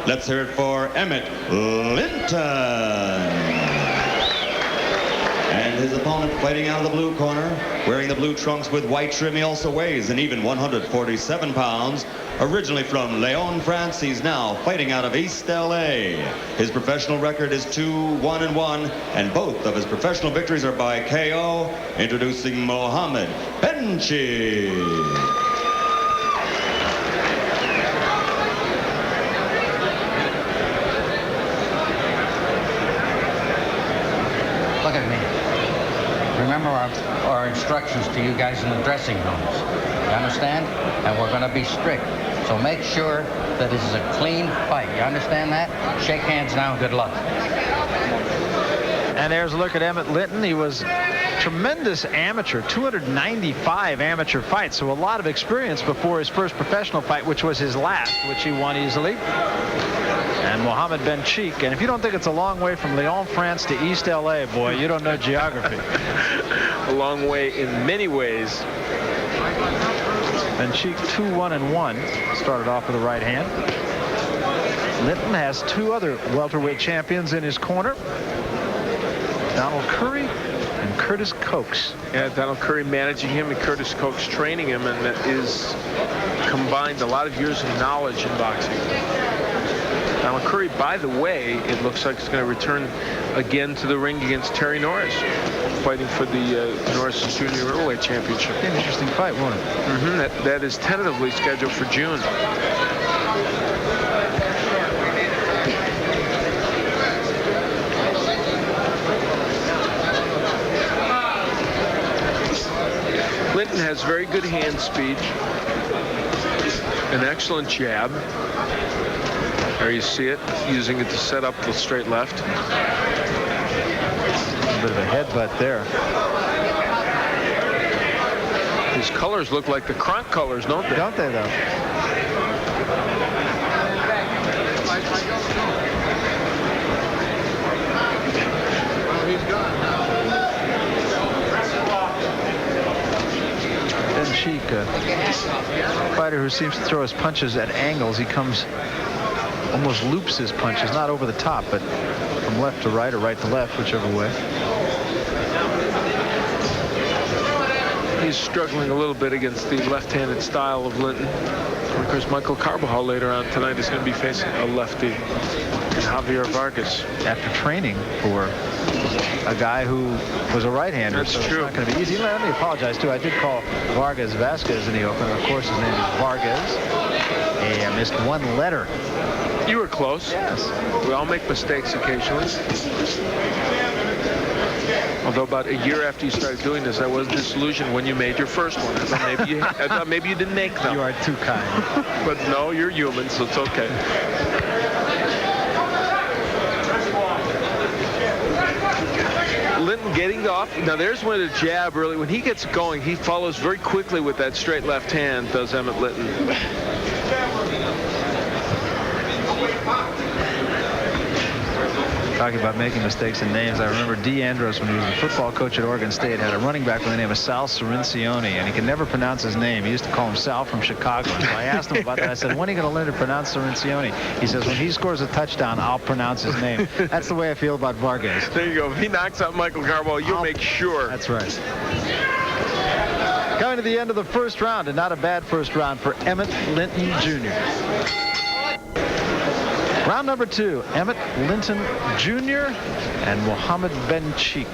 Let's hear it for Emmett Linton. And his opponent fighting out of the blue corner, wearing the blue trunks with white trim. He also weighs an even 147 pounds. Originally from Lyon, France, he's now fighting out of East LA. His professional record is 2-1-1, and both of his professional victories are by KO. Introducing Mohamed Benchikh. Look at me. Remember our instructions to you guys in the dressing rooms. You understand? And we're going to be strict. So make sure that this is a clean fight. You understand that? Shake hands now and good luck. And there's a look at Emmett Linton. He was tremendous amateur, 295 amateur fights, so a lot of experience before his first professional fight, which was his last, which he won easily. And Mohamed Benchikh, and if you don't think it's a long way from Lyon, France to East LA, boy, you don't know geography. A long way in many ways. Benchikh 2-1-1, started off with the right hand. Linton has two other welterweight champions in his corner, Donald Curry and Curtis Coates. Yeah, Donald Curry managing him and Curtis Coates training him, and that is combined a lot of years of knowledge in boxing. Donald Curry, by the way, it looks like he's going to return again to the ring against Terry Norris, fighting for the Norris Junior Middleweight Championship. An interesting fight, won't it? That is tentatively scheduled for June. Linton has very good hand speed, an excellent jab. There you see it, using it to set up the straight left. A bit of a headbutt there. His colors look like the Kronk colors, don't they? Don't they, though? Benchikh, a fighter who seems to throw his punches at angles. He comes, almost loops his punches, not over the top, but from left to right or right to left, whichever way. He's struggling a little bit against the left-handed style of Linton. Of course, Michael Carbajal later on tonight is going to be facing a lefty, Javier Vargas. After training for a guy who was a right-hander. That's so true. It's not going to be easy. Let me apologize, too. I did call Vargas Vasquez in the open. Of course, his name is Vargas. Hey, I missed one letter. You were close. Yes. We all make mistakes occasionally. Although about a year after you started doing this, I was disillusioned when you made your first one. I thought maybe you didn't make them. You are too kind. But no, you're human, so it's okay. Linton getting off. Now there's when the jab really, when he gets going, he follows very quickly with that straight left hand, does Emmett Linton. Talking about making mistakes in names, I remember D. Andros, when he was the football coach at Oregon State, had a running back by the name of Sal Cirincione, and he could never pronounce his name. He used to call him Sal from Chicago. So I asked him about that. I said, when are you going to learn to pronounce Cirincione? He says, when he scores a touchdown, I'll pronounce his name. That's the way I feel about Vargas. There you go. If he knocks out Michael Carbajal, you'll make sure. That's right. Coming to the end of the first round, and not a bad first round for Emmett Linton Jr. Round number 2, Emmett Linton Jr. and Mohamed Benchikh.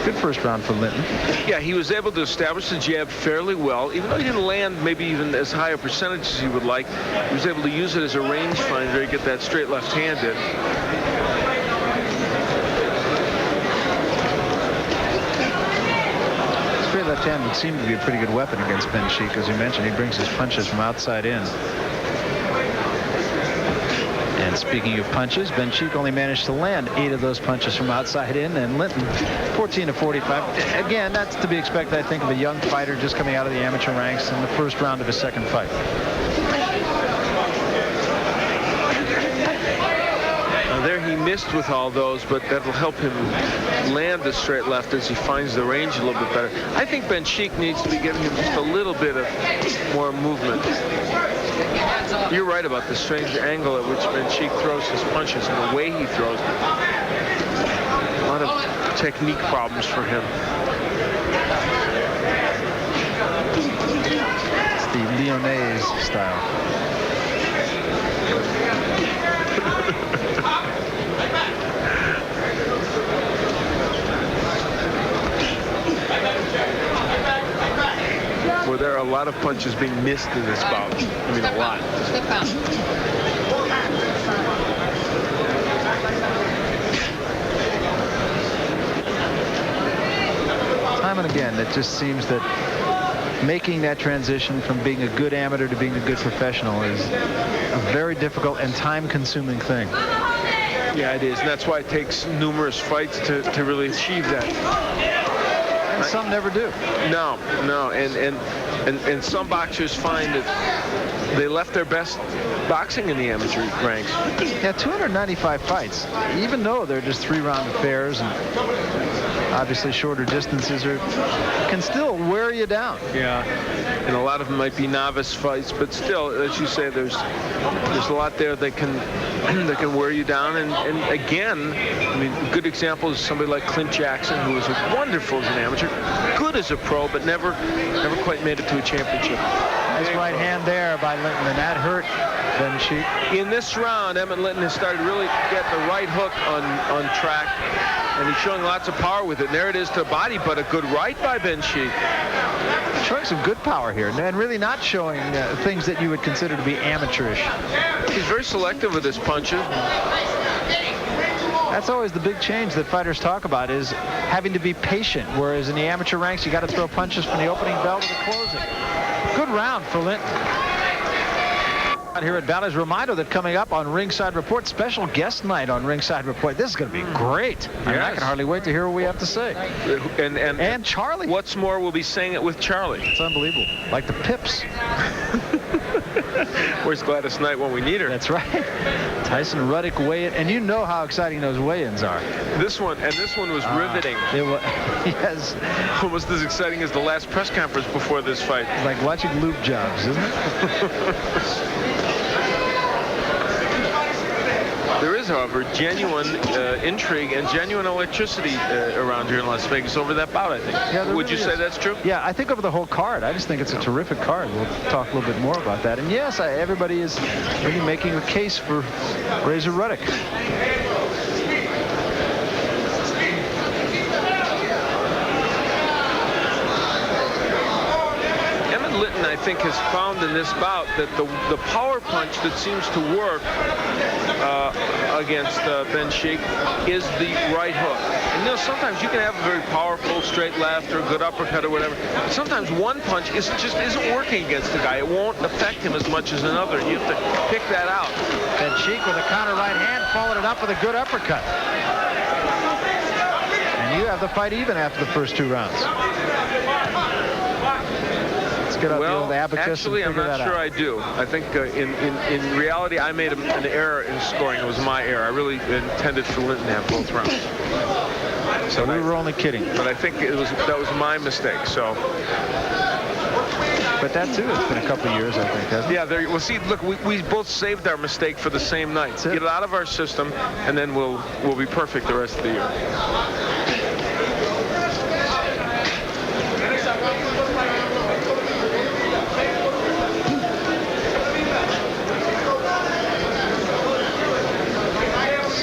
Good first round for Linton. Yeah, he was able to establish the jab fairly well. Even though he didn't land maybe even as high a percentage as he would like, he was able to use it as a rangefinder to get that straight left hand in. Straight left hand would seem to be a pretty good weapon against Benchikh. As you mentioned, he brings his punches from outside in. And speaking of punches, Benchikh only managed to land 8 of those punches from outside in, and Linton 14-45. Again, that's to be expected, I think, of a young fighter just coming out of the amateur ranks in the first round of his second fight. There he missed with all those, but that'll help him land the straight left as he finds the range a little bit better. I think Benchikh needs to be giving him just a little bit of more movement. You're right about the strange angle at which Benchikh throws his punches and the way he throws them. A lot of technique problems for him. It's the Lyonnaise style. Well, there are a lot of punches being missed in this bout. I mean, a lot. Time and again, it just seems that making that transition from being a good amateur to being a good professional is a very difficult and time-consuming thing. Yeah, it is. And that's why it takes numerous fights to really achieve that. And some never do. No. And some boxers find that they left their best boxing in the amateur ranks. Yeah, 295 fights, even though they're just 3-round affairs and obviously shorter distances, can still wear you down. Yeah, and a lot of them might be novice fights, but still, as you say, there's a lot there that can wear you down. And again, I mean, a good example is somebody like Clint Jackson, who was wonderful as an amateur, good as a pro, but never quite made it to a championship. Nice right hand there by Linton, and that hurt Benchikh. In this round, Emmett Linton has started to really get the right hook on track, and he's showing lots of power with it. And there it is to the body, but a good right by Benchikh. Showing some good power here, and really not showing things that you would consider to be amateurish. He's very selective with his punches. That's always the big change that fighters talk about, is having to be patient, whereas in the amateur ranks, you got to throw punches from the opening bell to the closing. Good round for Linton. Here at Bally's, reminder that coming up on Ringside Report, special guest night on Ringside Report. This is going to be great. Yes. I mean, I can hardly wait to hear what we have to say. And Charlie. What's more, we'll be saying it with Charlie. It's unbelievable. Like the Pips. Where's Gladys Knight when we need her? That's right. Tyson Ruddock weigh-in, and you know how exciting those weigh-ins are. This one was riveting. It was, yes. Almost as exciting as the last press conference before this fight. It's like watching lube jobs, isn't it? There is, however, genuine intrigue and genuine electricity around here in Las Vegas over that bout, I think. Yeah, Would you say that's true? Yeah, I think over the whole card. I just think it's a terrific card. We'll talk a little bit more about that. And yes, everybody is really making a case for Razor Ruddock. Linton, I think, has found in this bout that the power punch that seems to work against Benchikh is the right hook. And you know, sometimes you can have a very powerful straight left or a good uppercut or whatever. But sometimes one punch isn't working against the guy. It won't affect him as much as another. You have to pick that out. Benchikh with a counter right hand, followed it up with a good uppercut. And you have the fight even after the first 2 rounds. Well, actually, I'm not sure I do. I think in reality, I made an error in scoring. It was my error. I really intended for Linton to have both rounds. So we were only kidding. But I think that was my mistake. So. But that too has been a couple of years, I think, hasn't it? Yeah. Well, see, look, we both saved our mistake for the same night. Get it out of our system, and then we'll be perfect the rest of the year.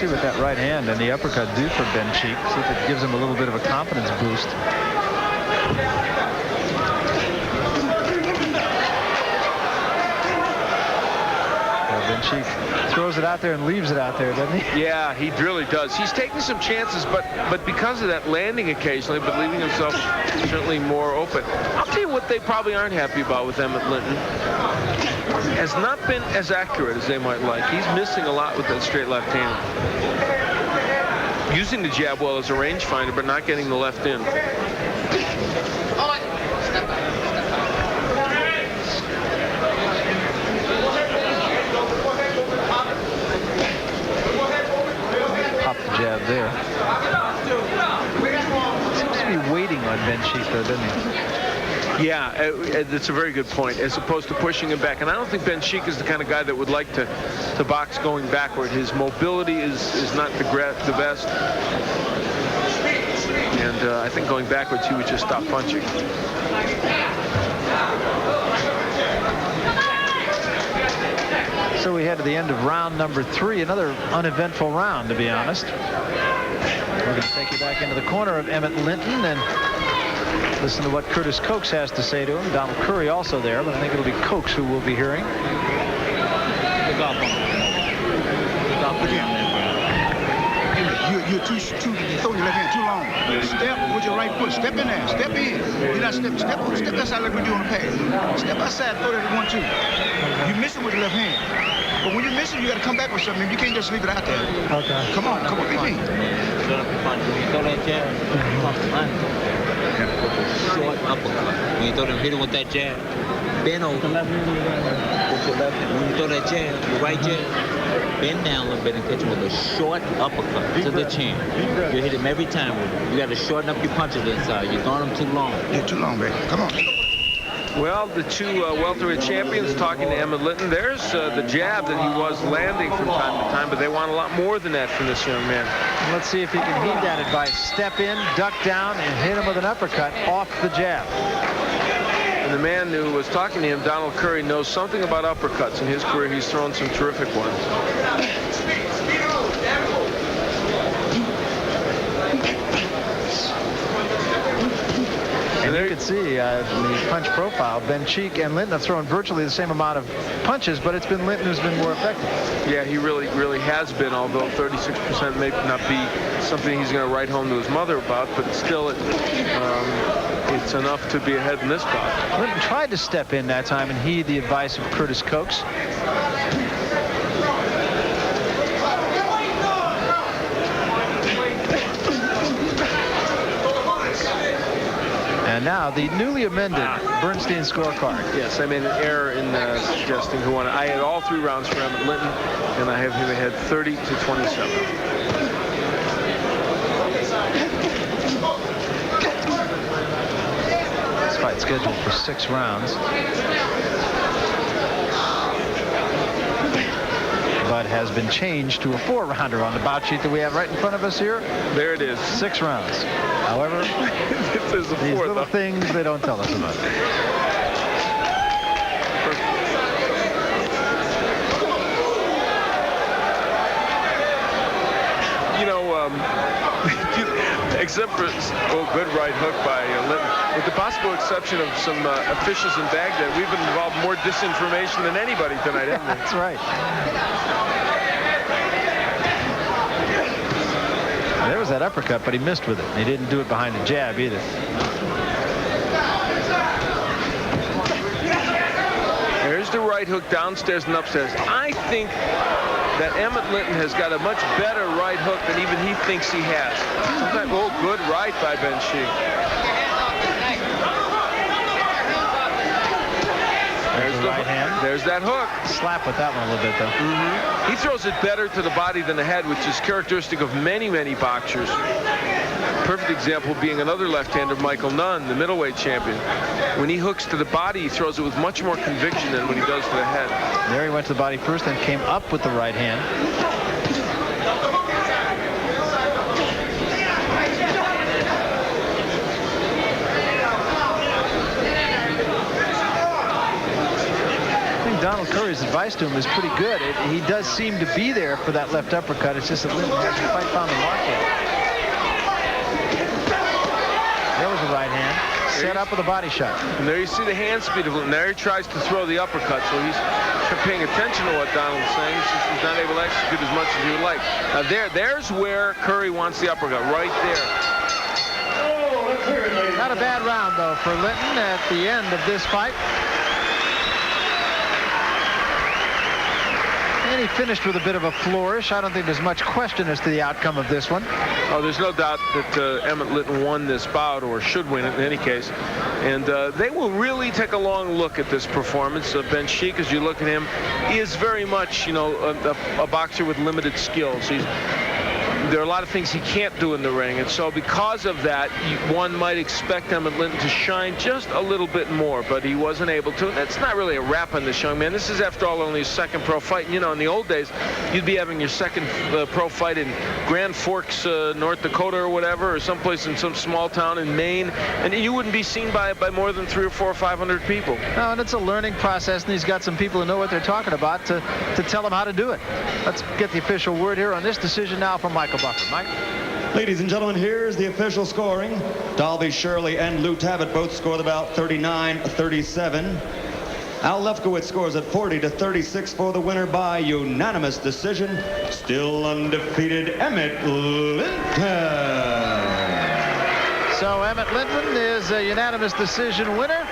See what that right hand and the uppercut do for Benchikh. See if it gives him a little bit of a confidence boost. Benchikh throws it out there and leaves it out there, doesn't he? Yeah, he really does. He's taking some chances, but because of that, landing occasionally, but leaving himself certainly more open. I'll tell you what they probably aren't happy about with Emmett Linton. Has not been as accurate as they might like. He's missing a lot with that straight left hand. Using the jab well as a rangefinder, but not getting the left in. Pop the jab there. Seems to be waiting on Benchikh, though, doesn't he? Yeah, that's a very good point, as opposed to pushing him back. And I don't think Benchikh is the kind of guy that would like to box going backward. His mobility is not the best. And I think going backwards, he would just stop punching. So we head to the end of round number 3, another uneventful round, to be honest. We're going to take you back into the corner of Emmett Linton and listen to what Curtis Coax has to say to him. Donald Curry also there, but I think it'll be Coax who we'll be hearing. You're too throw your left hand too long. Step with your right foot. Step in there. Step in. You're not step outside like we do on the pad. Step outside, throw that 1-2. You miss it with the left hand. But when you miss it, you got to come back with something. You can't just leave it out there. Okay. Come on, beat me. Throw that jab. Short uppercut. When you throw them, hit it with that jab. Bend over. With your left hand. When you throw that jab, your right jab, bend down a little bit and catch him with a short uppercut to the chin. You hit him every time with it. You got to shorten up your punches inside. You're throwing them too long. You're too long, baby. Come on. Well, the two welterweight champions talking to Emmett Linton. There's the jab that he was landing from time to time, but they want a lot more than that from this young man. Let's see if he can heed that advice. Step in, duck down, and hit him with an uppercut off the jab. And the man who was talking to him, Donald Curry, knows something about uppercuts. In his career, he's thrown some terrific ones. And you can see the punch profile. Benchikh and Linton have thrown virtually the same amount of punches, but it's been Linton who's been more effective. Yeah, he really has been, although 36% may not be something he's going to write home to his mother about, but still it's enough to be ahead in this bout. Linton tried to step in that time and heed the advice of Curtis Coax. And now the newly amended Bernstein scorecard. Yes, I made an error in suggesting who won. I had all 3 rounds for Emmett Linton, and I have him ahead 30-27. This fight scheduled for 6 rounds. But has been changed to a 4-rounder on the bout sheet that we have right in front of us here. There it is. 6 rounds. However, these little things they don't tell us about. You know, except for good right hook by Linton, with the possible exception of some officials in Baghdad, we've been involved in more disinformation than anybody tonight, haven't we? That's right. There was that uppercut, but he missed with it. He didn't do it behind the jab either. There's the right hook downstairs and upstairs. I think that Emmett Linton has got a much better right hook than even he thinks he has. Sometimes, good right by Benchikh. There's the right hand. There's that hook. Slap with that one a little bit, though. He throws it better to the body than the head, which is characteristic of many boxers. Perfect example being another left-hander, Michael Nunn, the middleweight champion. When he hooks to the body, he throws it with much more conviction than when he does to the head. There he went to the body first, then came up with the right hand. Donald Curry's advice to him is pretty good. He does seem to be there for that left uppercut. It's just that Linton hasn't quite found the mark yet. There was a right hand. Set up with a body shot. And there you see the hand speed of Linton. There he tries to throw the uppercut, so he's paying attention to what Donald's saying. He's not able to execute as much as he would like. Now there's where Curry wants the uppercut, right there. Not a bad round, though, for Linton at the end of this fight. And he finished with a bit of a flourish. I don't think there's much question as to the outcome of this one. Oh, there's no doubt that Emmett Linton won this bout, or should win it in any case. And they will really take a long look at this performance. Benchikh, as you look at him, is very much, a boxer with limited skills. He's there are a lot of things he can't do in the ring, and so because of that, one might expect Emmett Linton to shine just a little bit more, but he wasn't able to. And that's not really a rap on this young man. This is, after all, only his second pro fight. And, you know, in the old days, you'd be having your second pro fight in Grand Forks, North Dakota or whatever, or someplace in some small town in Maine, and you wouldn't be seen by more than 300 or 400 or 500 people. No, and it's a learning process, and he's got some people who know what they're talking about to tell him how to do it. Let's get the official word here on this decision now from Michael Buffer. Mike? Ladies and gentlemen, here's the official scoring. Dalby Shirley and Lou Tabbitt both score the bout 39-37. Al Lefkowitz scores at 40-36 for the winner by unanimous decision. Still undefeated, Emmett Linton. So Emmett Linton is a unanimous decision winner.